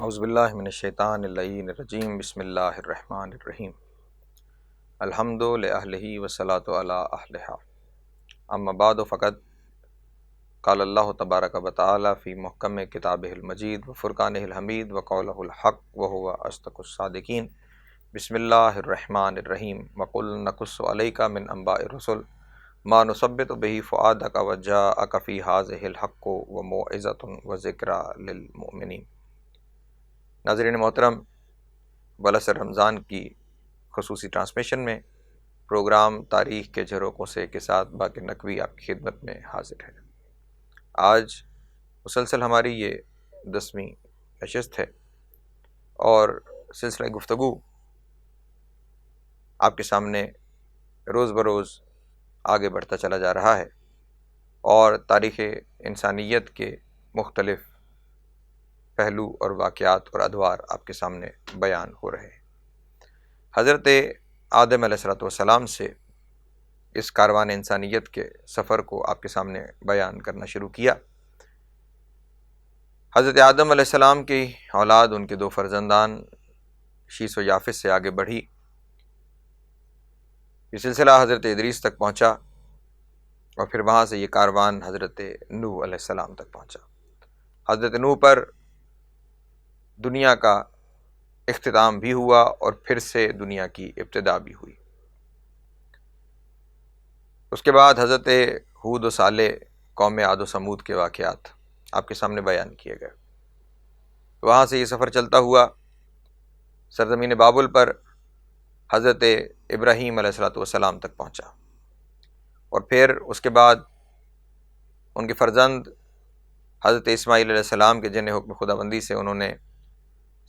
اعوذ باللہ من الشیطان اللعین الرجیم بسم اللہ الرحمن الرحیم الحمد لأہلہ والصلاۃ علی اہلہا اما بعد فقد قال اللہ تبارک و تعالی فی محکم کتابہ المجید وفرقانہ الحمید وقولہ الحق وہو اصدق الصادقین بسم اللہ الرحمن الرحیم وقل نقص علیک من انباء الرسل ما نثبت بہ فؤادک وجاءک فی ھذہ الحق وموعظۃ وذکریٰ للمؤمنین۔ ناظرین محترم، بلسر رمضان کی خصوصی ٹرانسمیشن میں پروگرام تاریخ کے جھروکوں سے کے ساتھ باقر نقوی آپ کی خدمت میں حاضر ہے۔ آج مسلسل ہماری یہ 10ویں نشست ہے اور سلسلہ گفتگو آپ کے سامنے روز بروز آگے بڑھتا چلا جا رہا ہے اور تاریخ انسانیت کے مختلف پہلو اور واقعات اور ادوار آپ کے سامنے بیان ہو رہے ہیں۔ حضرت آدم علیہ السلام سے اس کاروان انسانیت کے سفر کو آپ کے سامنے بیان کرنا شروع کیا۔ حضرت آدم علیہ السلام کی اولاد، ان کے 2 فرزندان شیس و یافس سے آگے بڑھی۔ یہ سلسلہ حضرت ادریس تک پہنچا اور پھر وہاں سے یہ کاروان حضرت نوح علیہ السلام تک پہنچا۔ حضرت نوح پر دنیا کا اختتام بھی ہوا اور پھر سے دنیا کی ابتدا بھی ہوئی۔ اس کے بعد حضرت ہود و صالح، قوم عاد و سمود کے واقعات آپ کے سامنے بیان کیے گئے۔ وہاں سے یہ سفر چلتا ہوا سرزمین بابل پر حضرت ابراہیم علیہ السلام تک پہنچا اور پھر اس کے بعد ان کے فرزند حضرت اسماعیل علیہ السلام کے جن حکم خدا بندی سے انہوں نے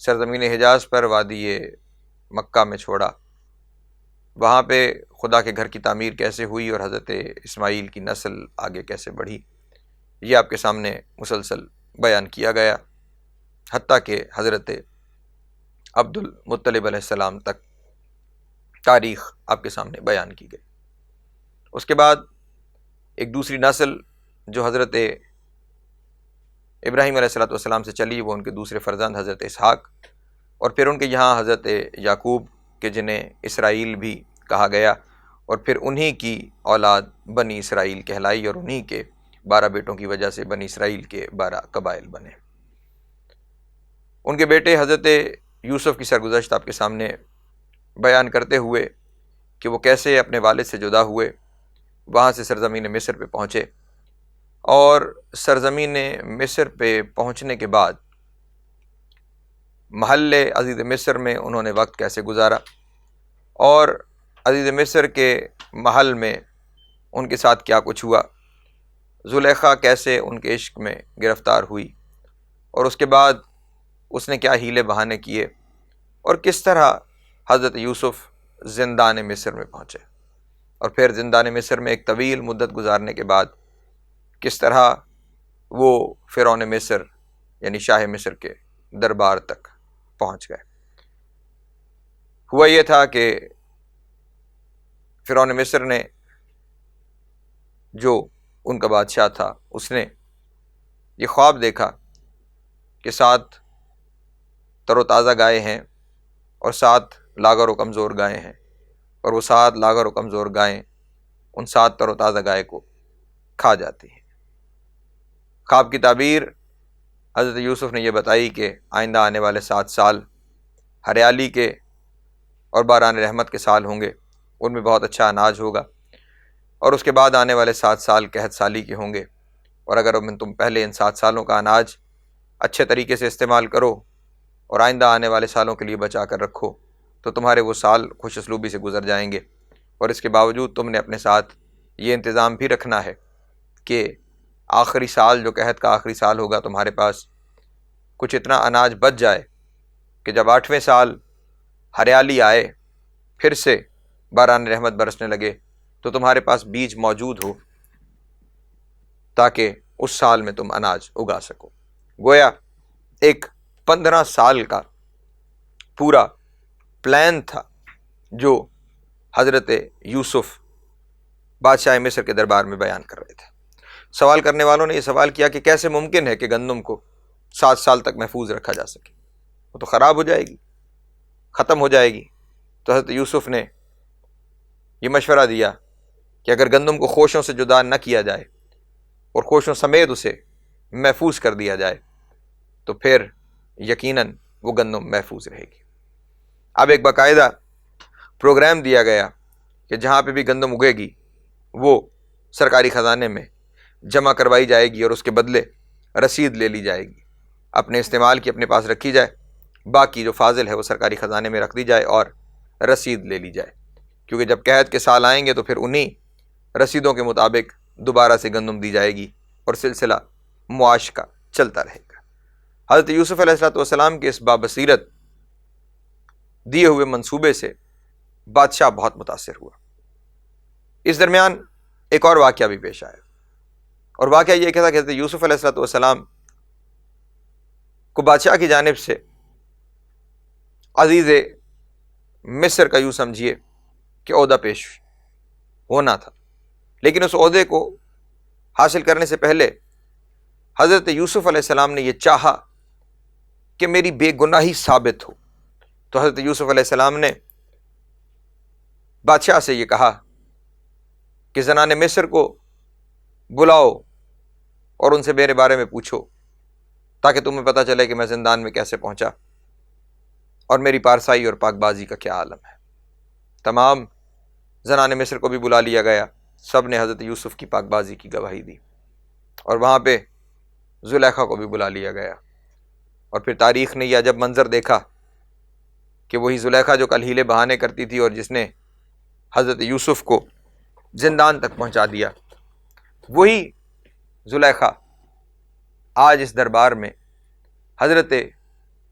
سرزمین حجاز پر وادی مکہ میں چھوڑا۔ وہاں پہ خدا کے گھر کی تعمیر کیسے ہوئی اور حضرت اسماعیل کی نسل آگے کیسے بڑھی، یہ آپ کے سامنے مسلسل بیان کیا گیا، حتیٰ کہ حضرت عبد المطلب علیہ السلام تک تاریخ آپ کے سامنے بیان کی گئی۔ اس کے بعد ایک دوسری نسل جو حضرت ابراہیم علیہ السلام سے چلی، وہ ان کے دوسرے فرزند حضرت اسحاق، اور پھر ان کے یہاں حضرت یعقوب کے جنہیں اسرائیل بھی کہا گیا، اور پھر انہی کی اولاد بنی اسرائیل کہلائی اور انہی کے 12 بیٹوں کی وجہ سے بنی اسرائیل کے 12 قبائل بنے۔ ان کے بیٹے حضرت یوسف کی سرگزشت آپ کے سامنے بیان کرتے ہوئے کہ وہ کیسے اپنے والد سے جدا ہوئے، وہاں سے سرزمین مصر پہ پہنچے، اور سرزمین مصر پہ پہنچنے کے بعد محل عزیز مصر میں انہوں نے وقت کیسے گزارا، اور عزیز مصر کے محل میں ان کے ساتھ کیا کچھ ہوا، زلیخا کیسے ان کے عشق میں گرفتار ہوئی، اور اس کے بعد اس نے کیا ہیلے بہانے کیے، اور کس طرح حضرت یوسف زندان مصر میں پہنچے، اور پھر زندان مصر میں ایک طویل مدت گزارنے کے بعد کس طرح وہ فرعون مصر یعنی شاہ مصر کے دربار تک پہنچ گئے۔ ہوا یہ تھا کہ فرعون مصر نے، جو ان کا بادشاہ تھا، اس نے یہ خواب دیکھا کہ 7 تر و تازہ گائے ہیں اور 7 لاغر و کمزور گائے ہیں، اور وہ 7 لاغر و کمزور گائیں ان 7 تر و تازہ گائے کو کھا جاتی ہیں۔ خواب کی تعبیر حضرت یوسف نے یہ بتائی کہ آئندہ آنے والے 7 سال ہریالی کے اور باران رحمت کے سال ہوں گے، ان میں بہت اچھا اناج ہوگا، اور اس کے بعد آنے والے 7 سال قحط سالی کے ہوں گے، اور اگر تم پہلے ان 7 سالوں کا اناج اچھے طریقے سے استعمال کرو اور آئندہ آنے والے سالوں کے لیے بچا کر رکھو تو تمہارے وہ سال خوش اسلوبی سے گزر جائیں گے، اور اس کے باوجود تم نے اپنے ساتھ یہ انتظام بھی رکھنا ہے کہ آخری سال جو قحط کا آخری سال ہوگا، تمہارے پاس کچھ اتنا اناج بچ جائے کہ جب 8ویں سال ہریالی آئے، پھر سے باران رحمت برسنے لگے، تو تمہارے پاس بیج موجود ہو تاکہ اس سال میں تم اناج اگا سکو۔ گویا ایک 15 سال کا پورا پلان تھا جو حضرت یوسف بادشاہ مصر کے دربار میں بیان کر رہے تھے۔ سوال کرنے والوں نے یہ سوال کیا کہ کیسے ممکن ہے کہ گندم کو 7 سال تک محفوظ رکھا جا سکے، وہ تو خراب ہو جائے گی، ختم ہو جائے گی۔ تو حضرت یوسف نے یہ مشورہ دیا کہ اگر گندم کو خوشوں سے جدا نہ کیا جائے اور خوشوں سمیت اسے محفوظ کر دیا جائے تو پھر یقیناً وہ گندم محفوظ رہے گی۔ اب ایک باقاعدہ پروگرام دیا گیا کہ جہاں پہ بھی گندم اگے گی وہ سرکاری خزانے میں جمع کروائی جائے گی اور اس کے بدلے رسید لے لی جائے گی، اپنے استعمال کی اپنے پاس رکھی جائے، باقی جو فاضل ہے وہ سرکاری خزانے میں رکھ دی جائے اور رسید لے لی جائے، کیونکہ جب قحط کے سال آئیں گے تو پھر انہی رسیدوں کے مطابق دوبارہ سے گندم دی جائے گی اور سلسلہ معاش کا چلتا رہے گا۔ حضرت یوسف علیہ السلام کے اس بابصیرت دیے ہوئے منصوبے سے بادشاہ بہت متاثر ہوا۔ اس درمیان ایک اور واقعہ بھی پیش آیا، اور واقعہ یہ کہ حضرت یوسف علیہ السلام کو بادشاہ کی جانب سے عزیز مصر کا یوں سمجھیے کہ عہدہ پیش ہونا تھا، لیکن اس عہدے کو حاصل کرنے سے پہلے حضرت یوسف علیہ السلام نے یہ چاہا کہ میری بے گناہی ثابت ہو۔ تو حضرت یوسف علیہ السلام نے بادشاہ سے یہ کہا کہ زنان مصر کو بلاؤ اور ان سے میرے بارے میں پوچھو تاکہ تمہیں پتہ چلے کہ میں زندان میں کیسے پہنچا اور میری پارسائی اور پاک بازی کا کیا عالم ہے۔ تمام زنان مصر کو بھی بلا لیا گیا، سب نے حضرت یوسف کی پاک بازی کی گواہی دی، اور وہاں پہ زلیخا کو بھی بلا لیا گیا، اور پھر تاریخ نے یہ عجب منظر دیکھا کہ وہی زلیخا جو کل ہیلے بہانے کرتی تھی اور جس نے حضرت یوسف کو زندان تک پہنچا دیا، وہی زلیخا آج اس دربار میں حضرت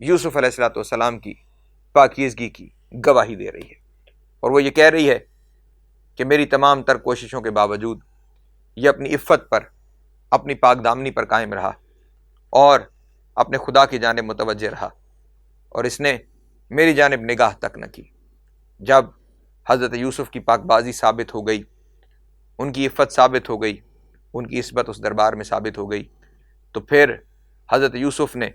یوسف علیہ السلام کی پاکیزگی کی گواہی دے رہی ہے، اور وہ یہ کہہ رہی ہے کہ میری تمام تر کوششوں کے باوجود یہ اپنی عفت پر، اپنی پاک دامنی پر قائم رہا اور اپنے خدا کی جانب متوجہ رہا، اور اس نے میری جانب نگاہ تک نہ کی۔ جب حضرت یوسف کی پاک بازی ثابت ہو گئی، ان کی عفت ثابت ہو گئی، ان کی عصمت اس دربار میں ثابت ہو گئی، تو پھر حضرت یوسف نے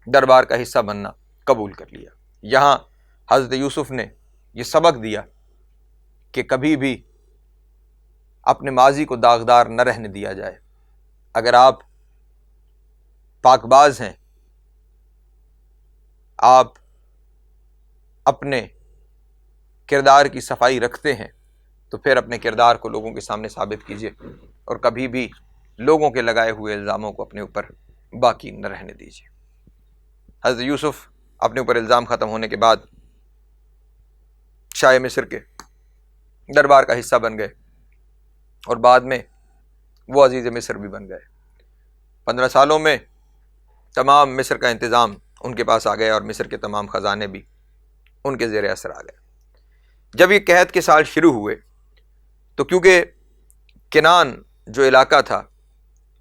دربار کا حصہ بننا قبول کر لیا۔ یہاں حضرت یوسف نے یہ سبق دیا کہ کبھی بھی اپنے ماضی کو داغدار نہ رہنے دیا جائے۔ اگر آپ پاک باز ہیں، آپ اپنے کردار کی صفائی رکھتے ہیں، تو پھر اپنے کردار کو لوگوں کے سامنے ثابت کیجیے اور کبھی بھی لوگوں کے لگائے ہوئے الزاموں کو اپنے اوپر باقی نہ رہنے دیجیے۔ حضرت یوسف اپنے اوپر الزام ختم ہونے کے بعد شاہ مصر کے دربار کا حصہ بن گئے، اور بعد میں وہ عزیز مصر بھی بن گئے۔ 15 سالوں میں تمام مصر کا انتظام ان کے پاس آ گیا اور مصر کے تمام خزانے بھی ان کے زیر اثر آ گئے۔ جب یہ قحط کے سال شروع ہوئے تو کیونکہ کنان جو علاقہ تھا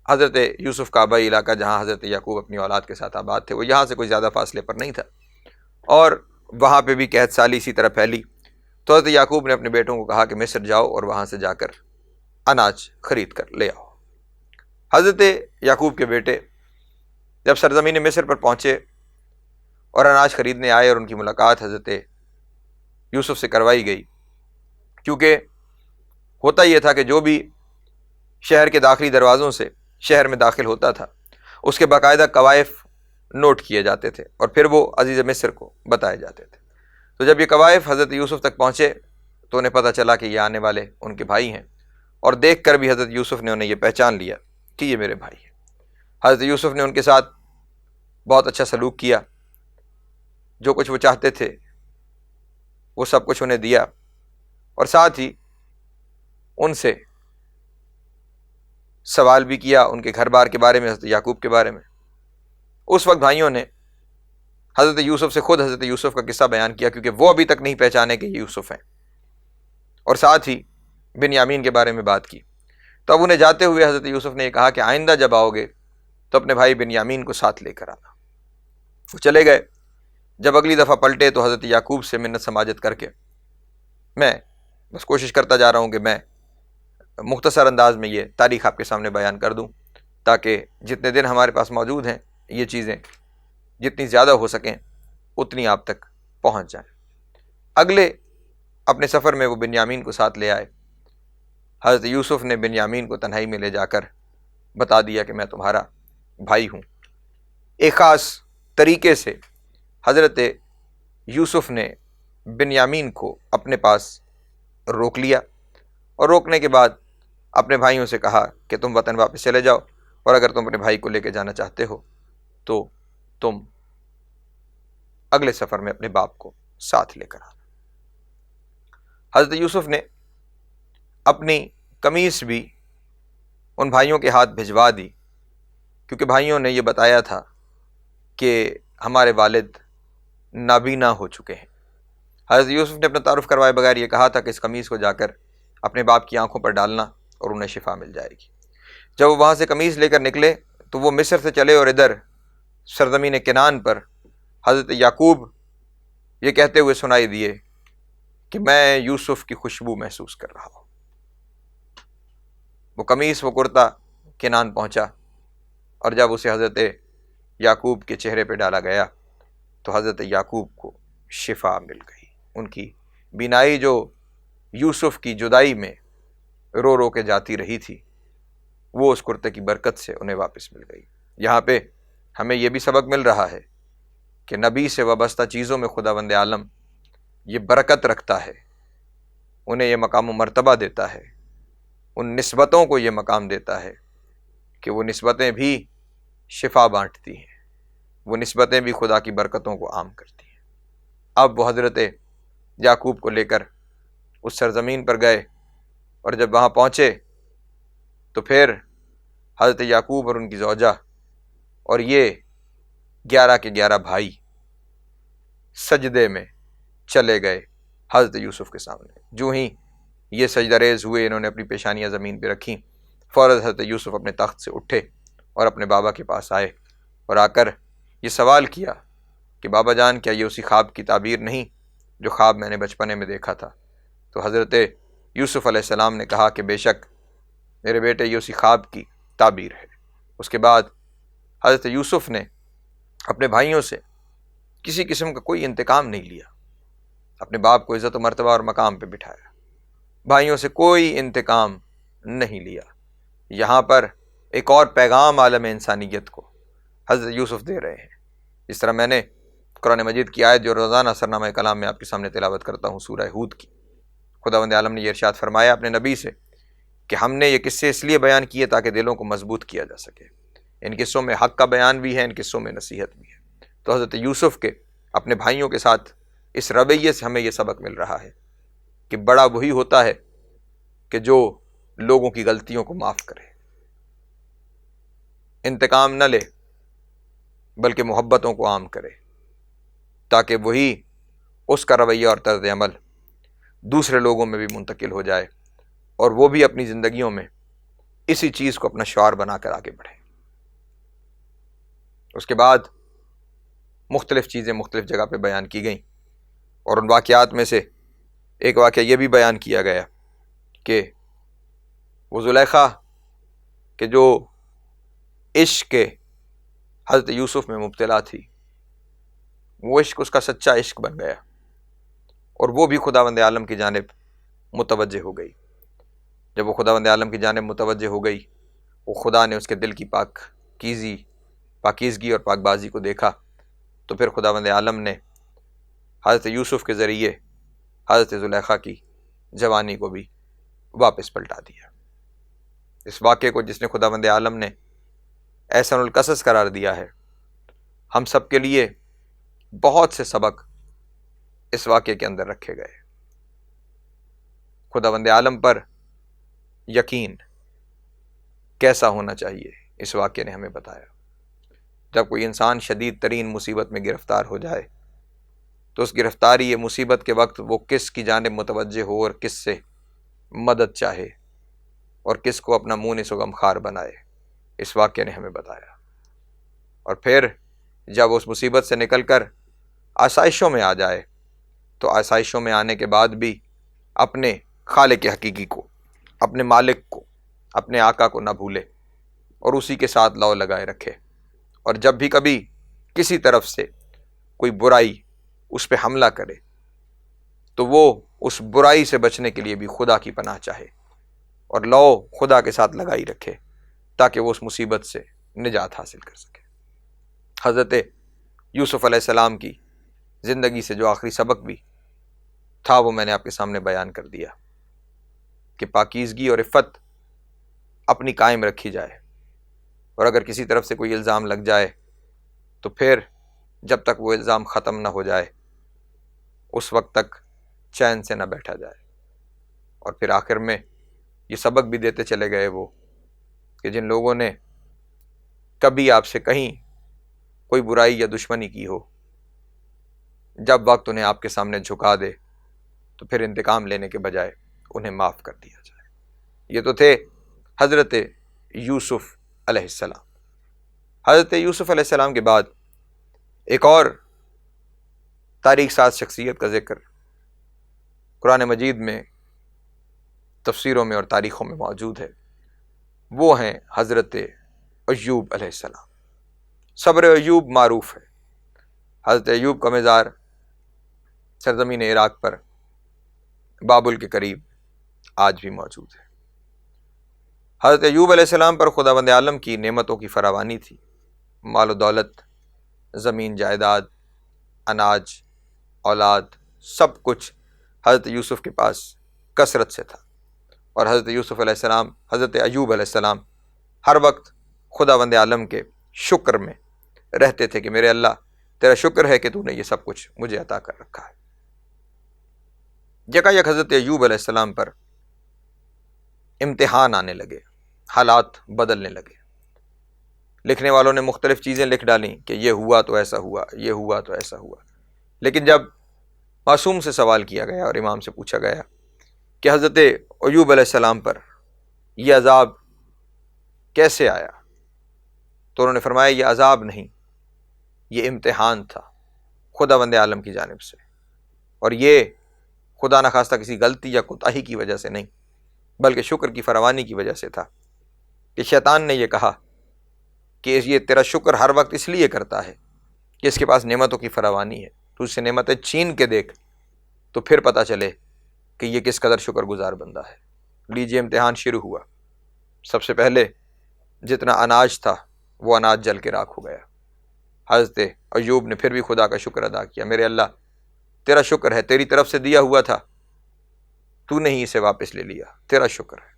حضرت یوسف کا آبائی علاقہ جہاں حضرت یعقوب اپنی اولاد کے ساتھ آباد تھے، وہ یہاں سے کوئی زیادہ فاصلے پر نہیں تھا، اور وہاں پہ بھی قحط سالی اسی طرح پھیلی۔ تو حضرت یعقوب نے اپنے بیٹوں کو کہا کہ مصر جاؤ اور وہاں سے جا کر اناج خرید کر لے آؤ۔ حضرت یعقوب کے بیٹے جب سرزمین مصر پر پہنچے اور اناج خریدنے آئے، اور ان کی ملاقات حضرت یوسف سے کروائی گئی، کیونکہ ہوتا یہ تھا کہ جو بھی شہر کے داخلی دروازوں سے شہر میں داخل ہوتا تھا اس کے باقاعدہ قوائف نوٹ کیے جاتے تھے اور پھر وہ عزیز مصر کو بتائے جاتے تھے۔ تو جب یہ قوائف حضرت یوسف تک پہنچے تو انہیں پتہ چلا کہ یہ آنے والے ان کے بھائی ہیں، اور دیکھ کر بھی حضرت یوسف نے انہیں یہ پہچان لیا کہ یہ میرے بھائی ہیں۔ حضرت یوسف نے ان کے ساتھ بہت اچھا سلوک کیا، جو کچھ وہ چاہتے تھے وہ سب کچھ انہیں دیا، اور ساتھ ہی ان سے سوال بھی کیا ان کے گھر بار کے بارے میں، حضرت یعقوب کے بارے میں۔ اس وقت بھائیوں نے حضرت یوسف سے خود حضرت یوسف کا قصہ بیان کیا، کیونکہ وہ ابھی تک نہیں پہچانے کہ یہ یوسف ہیں، اور ساتھ ہی بنیامین کے بارے میں بات کی۔ تو اب انہیں جاتے ہوئے حضرت یوسف نے یہ کہا کہ آئندہ جب آؤ گے تو اپنے بھائی بنیامین کو ساتھ لے کر آنا۔ وہ چلے گئے۔ جب اگلی دفعہ پلٹے تو حضرت یعقوب سے منت سماجت کر کے، میں بس کوشش کرتا جا رہا ہوں کہ میں مختصر انداز میں یہ تاریخ آپ کے سامنے بیان کر دوں، تاکہ جتنے دن ہمارے پاس موجود ہیں یہ چیزیں جتنی زیادہ ہو سکیں اتنی آپ تک پہنچ جائیں۔ اگلے اپنے سفر میں وہ بنیامین کو ساتھ لے آئے۔ حضرت یوسف نے بنیامین کو تنہائی میں لے جا کر بتا دیا کہ میں تمہارا بھائی ہوں۔ ایک خاص طریقے سے حضرت یوسف نے بنیامین کو اپنے پاس روک لیا، اور روکنے کے بعد اپنے بھائیوں سے کہا کہ تم وطن واپس چلے جاؤ، اور اگر تم اپنے بھائی کو لے کے جانا چاہتے ہو تو تم اگلے سفر میں اپنے باپ کو ساتھ لے کر آنا۔ حضرت یوسف نے اپنی قمیص بھی ان بھائیوں کے ہاتھ بھجوا دی، کیونکہ بھائیوں نے یہ بتایا تھا کہ ہمارے والد نابینا ہو چکے ہیں۔ حضرت یوسف نے اپنا تعارف کروائے بغیر یہ کہا تھا کہ اس قمیص کو جا کر اپنے باپ کی آنکھوں پر ڈالنا اور انہیں شفا مل جائے گی۔ جب وہ وہاں سے قمیص لے کر نکلے تو وہ مصر سے چلے، اور ادھر سرزمین کنعان پر حضرت یعقوب یہ کہتے ہوئے سنائی دیے کہ میں یوسف کی خوشبو محسوس کر رہا ہوں۔ وہ قمیص، وہ کرتا کنعان پہنچا، اور جب اسے حضرت یعقوب کے چہرے پہ ڈالا گیا تو حضرت یعقوب کو شفا مل گئی۔ ان کی بینائی جو یوسف کی جدائی میں رو رو کے جاتی رہی تھی، وہ اس کرتے کی برکت سے انہیں واپس مل گئی۔ یہاں پہ ہمیں یہ بھی سبق مل رہا ہے کہ نبی سے وابستہ چیزوں میں خداوند عالم یہ برکت رکھتا ہے، انہیں یہ مقام و مرتبہ دیتا ہے، ان نسبتوں کو یہ مقام دیتا ہے کہ وہ نسبتیں بھی شفا بانٹتی ہیں، وہ نسبتیں بھی خدا کی برکتوں کو عام کرتی ہیں۔ اب وہ حضرت یعقوب کو لے کر اس سرزمین پر گئے، اور جب وہاں پہنچے تو پھر حضرت یعقوب اور ان کی زوجہ اور یہ 11 کے 11 بھائی سجدے میں چلے گئے حضرت یوسف کے سامنے۔ جو ہی یہ سجدہ ریز ہوئے، انہوں نے اپنی پیشانیاں زمین پہ رکھیں، فوراً حضرت یوسف اپنے تخت سے اٹھے اور اپنے بابا کے پاس آئے، اور آ کر یہ سوال کیا کہ بابا جان، کیا یہ اسی خواب کی تعبیر نہیں جو خواب میں نے بچپنے میں دیکھا تھا؟ تو حضرت یوسف علیہ السلام نے کہا کہ بے شک میرے بیٹے، یہ اسی خواب کی تعبیر ہے۔ اس کے بعد حضرت یوسف نے اپنے بھائیوں سے کسی قسم کا کوئی انتقام نہیں لیا، اپنے باپ کو عزت و مرتبہ اور مقام پہ بٹھایا، بھائیوں سے کوئی انتقام نہیں لیا۔ یہاں پر ایک اور پیغام عالم انسانیت کو حضرت یوسف دے رہے ہیں۔ جس طرح میں نے قرآن مجید کی آیت جو روزانہ سرنامہ کلام میں آپ کے سامنے تلاوت کرتا ہوں، سورہ ہود کی، خداوند عالم نے یہ ارشاد فرمایا اپنے نبی سے کہ ہم نے یہ قصے اس لیے بیان کیے تاکہ دلوں کو مضبوط کیا جا سکے۔ ان قصوں میں حق کا بیان بھی ہے، ان قصوں میں نصیحت بھی ہے۔ تو حضرت یوسف کے اپنے بھائیوں کے ساتھ اس رویے سے ہمیں یہ سبق مل رہا ہے کہ بڑا وہی ہوتا ہے کہ جو لوگوں کی غلطیوں کو معاف کرے، انتقام نہ لے بلکہ محبتوں کو عام کرے، تاکہ وہی اس کا رویہ اور طرز عمل دوسرے لوگوں میں بھی منتقل ہو جائے، اور وہ بھی اپنی زندگیوں میں اسی چیز کو اپنا شعار بنا کر آگے بڑھے۔ اس کے بعد مختلف چیزیں مختلف جگہ پہ بیان کی گئیں، اور ان واقعات میں سے ایک واقعہ یہ بھی بیان کیا گیا کہ وہ زلیخا کہ جو عشق کے حضرت یوسف میں مبتلا تھی، وہ عشق اس کا سچا عشق بن گیا، اور وہ بھی خداوند عالم کی جانب متوجہ ہو گئی۔ جب وہ خداوند عالم کی جانب متوجہ ہو گئی، وہ خدا نے اس کے دل کی پاکیزگی اور پاک بازی کو دیکھا، تو پھر خداوند عالم نے حضرت یوسف کے ذریعے حضرت زلیخا کی جوانی کو بھی واپس پلٹا دیا۔ اس واقعے کو جس نے خداوند عالم نے احسن القصص قرار دیا ہے، ہم سب کے لیے بہت سے سبق اس واقعے کے اندر رکھے گئے۔ خداوند عالم پر یقین کیسا ہونا چاہیے، اس واقعے نے ہمیں بتایا۔ جب کوئی انسان شدید ترین مصیبت میں گرفتار ہو جائے تو اس گرفتاری یا مصیبت کے وقت وہ کس کی جانب متوجہ ہو اور کس سے مدد چاہے اور کس کو اپنا مونس و غمخوار بنائے، اس واقعے نے ہمیں بتایا۔ اور پھر جب اس مصیبت سے نکل کر آسائشوں میں آ جائے تو آسائشوں میں آنے کے بعد بھی اپنے خالق حقیقی کو، اپنے مالک کو، اپنے آقا کو نہ بھولے اور اسی کے ساتھ لو لگائے رکھے، اور جب بھی کبھی کسی طرف سے کوئی برائی اس پہ حملہ کرے تو وہ اس برائی سے بچنے کے لیے بھی خدا کی پناہ چاہے اور لو خدا کے ساتھ لگائی رکھے تاکہ وہ اس مصیبت سے نجات حاصل کر سکے۔ حضرت یوسف علیہ السلام کی زندگی سے جو آخری سبق بھی تھا وہ میں نے آپ کے سامنے بیان کر دیا کہ پاکیزگی اور عفت اپنی قائم رکھی جائے، اور اگر کسی طرف سے کوئی الزام لگ جائے تو پھر جب تک وہ الزام ختم نہ ہو جائے اس وقت تک چین سے نہ بیٹھا جائے۔ اور پھر آخر میں یہ سبق بھی دیتے چلے گئے وہ کہ جن لوگوں نے کبھی آپ سے کہیں کوئی برائی یا دشمنی کی ہو، جب وقت انہیں آپ کے سامنے جھکا دے تو پھر انتقام لینے کے بجائے انہیں معاف کر دیا جائے۔ یہ تو تھے حضرت یوسف علیہ السلام۔ حضرت یوسف علیہ السلام کے بعد ایک اور تاریخ ساز شخصیت کا ذکر قرآن مجید میں تفسیروں میں اور تاریخوں میں موجود ہے، وہ ہیں حضرت ایوب علیہ السلام۔ صبر ایوب معروف ہے۔ حضرت ایوب کا مزار سرزمین عراق پر بابل کے قریب آج بھی موجود ہے۔ حضرت ایوب علیہ السلام پر خداوند عالم کی نعمتوں کی فراوانی تھی، مال و دولت، زمین جائیداد، اناج، اولاد، سب کچھ حضرت یوسف کے پاس کثرت سے تھا، اور حضرت یوسف علیہ السلام، حضرت ایوب علیہ السلام ہر وقت خداوند عالم کے شکر میں رہتے تھے کہ میرے اللہ تیرا شکر ہے کہ تو نے یہ سب کچھ مجھے عطا کر رکھا ہے۔ یکایک حضرت ایوب علیہ السلام پر امتحان آنے لگے، حالات بدلنے لگے۔ لکھنے والوں نے مختلف چیزیں لکھ ڈالیں کہ یہ ہوا تو ایسا ہوا، یہ ہوا تو ایسا ہوا، لیکن جب معصوم سے سوال کیا گیا اور امام سے پوچھا گیا کہ حضرت ایوب علیہ السلام پر یہ عذاب کیسے آیا، تو انہوں نے فرمایا یہ عذاب نہیں، یہ امتحان تھا خداوند عالم کی جانب سے، اور یہ خدا نخواستہ کسی غلطی یا کوتاہی کی وجہ سے نہیں بلکہ شکر کی فراوانی کی وجہ سے تھا کہ شیطان نے یہ کہا کہ یہ تیرا شکر ہر وقت اس لیے کرتا ہے کہ اس کے پاس نعمتوں کی فراوانی ہے، تو اس سے نعمتیں چھین کے دیکھ تو پھر پتہ چلے کہ یہ کس قدر شکر گزار بندہ ہے۔ لیجئے امتحان شروع ہوا۔ سب سے پہلے جتنا اناج تھا وہ اناج جل کے راکھ ہو گیا۔ حضرت ایوب نے پھر بھی خدا کا شکر ادا کیا، میرے اللہ تیرا شکر ہے، تیری طرف سے دیا ہوا تھا، تو نے ہی اسے واپس لے لیا، تیرا شکر ہے۔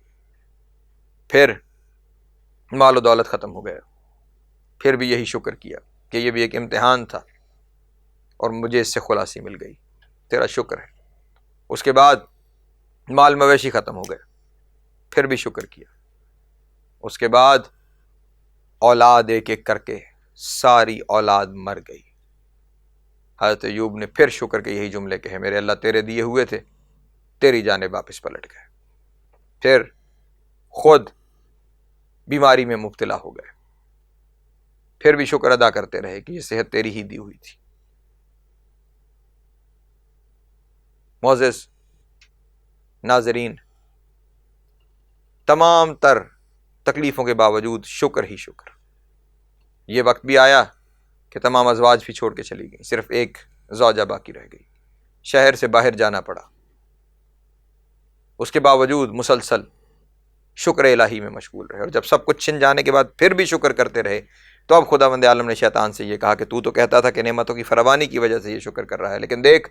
پھر مال و دولت ختم ہو گیا، پھر بھی یہی شکر کیا کہ یہ بھی ایک امتحان تھا اور مجھے اس سے خلاصی مل گئی، تیرا شکر ہے۔ اس کے بعد مال مویشی ختم ہو گئے، پھر بھی شکر کیا۔ اس کے بعد اولاد ایک ایک کر کے ساری اولاد مر گئی۔ حضرت ایوب نے پھر شکر کے یہی جملے کہے، میرے اللہ تیرے دیے ہوئے تھے، تیری جانب واپس پلٹ گئے۔ پھر خود بیماری میں مبتلا ہو گئے، پھر بھی شکر ادا کرتے رہے کہ یہ صحت تیری ہی دی ہوئی تھی۔ معزز ناظرین، تمام تر تکلیفوں کے باوجود شکر ہی شکر۔ یہ وقت بھی آیا کہ تمام ازواج بھی چھوڑ کے چلی گئیں، صرف ایک زوجہ باقی رہ گئی، شہر سے باہر جانا پڑا۔ اس کے باوجود مسلسل شکر الہی میں مشغول رہے، اور جب سب کچھ چھن جانے کے بعد پھر بھی شکر کرتے رہے تو اب خداوند عالم نے شیطان سے یہ کہا کہ تو کہتا تھا کہ نعمتوں کی فراوانی کی وجہ سے یہ شکر کر رہا ہے، لیکن دیکھ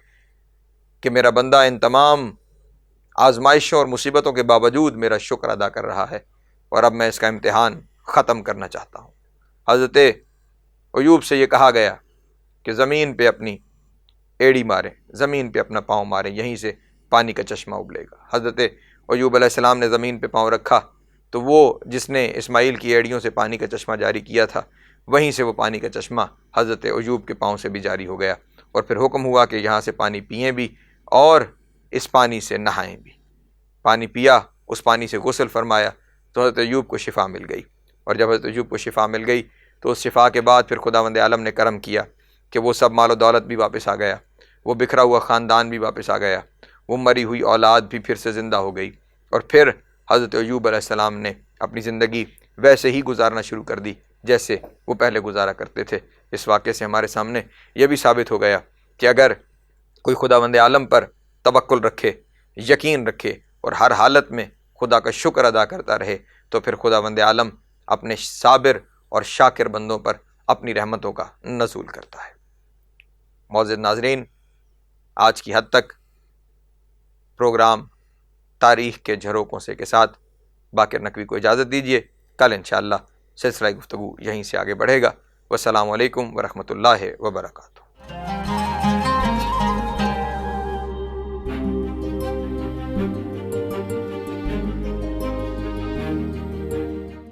کہ میرا بندہ ان تمام آزمائشوں اور مصیبتوں کے باوجود میرا شکر ادا کر رہا ہے، اور اب میں اس کا امتحان ختم کرنا چاہتا ہوں۔ حضرت ایوب سے یہ کہا گیا کہ زمین پہ اپنی ایڑی ماریں، زمین پہ اپنا پاؤں ماریں، یہیں سے پانی کا چشمہ ابلے گا۔ حضرت ایوب علیہ السلام نے زمین پہ پاؤں رکھا تو وہ جس نے اسماعیل کی ایڑیوں سے پانی کا چشمہ جاری کیا تھا، وہیں سے وہ پانی کا چشمہ حضرت ایوب کے پاؤں سے بھی جاری ہو گیا، اور پھر حکم ہوا کہ یہاں سے پانی پئیں بھی اور اس پانی سے نہائیں بھی۔ پانی پیا، اس پانی سے غسل فرمایا تو حضرت ایوب کو شفا مل گئی، اور جب حضرت ایوب کو شفا مل گئی تو اس شفا کے بعد پھر خداوند عالم نے کرم کیا کہ وہ سب مال و دولت بھی واپس آ گیا، وہ بکھرا ہوا خاندان بھی واپس آ گیا، وہ مری ہوئی اولاد بھی پھر سے زندہ ہو گئی، اور پھر حضرت ایوب علیہ السلام نے اپنی زندگی ویسے ہی گزارنا شروع کر دی جیسے وہ پہلے گزارا کرتے تھے۔ اس واقعے سے ہمارے سامنے یہ بھی ثابت ہو گیا کہ اگر کوئی خداوند عالم پر توکل رکھے، یقین رکھے اور ہر حالت میں خدا کا شکر ادا کرتا رہے، تو پھر خداوند عالم اپنے صابر اور شاکر بندوں پر اپنی رحمتوں کا نزول کرتا ہے۔ معزز ناظرین، آج کی حد تک پروگرام تاریخ کے جھروکوں سے کے ساتھ باقر نقوی کو اجازت دیجیے۔ کل انشاءاللہ سلسلہ گفتگو یہیں سے آگے بڑھے گا۔ والسلام علیکم ورحمۃ اللہ وبرکاتہ۔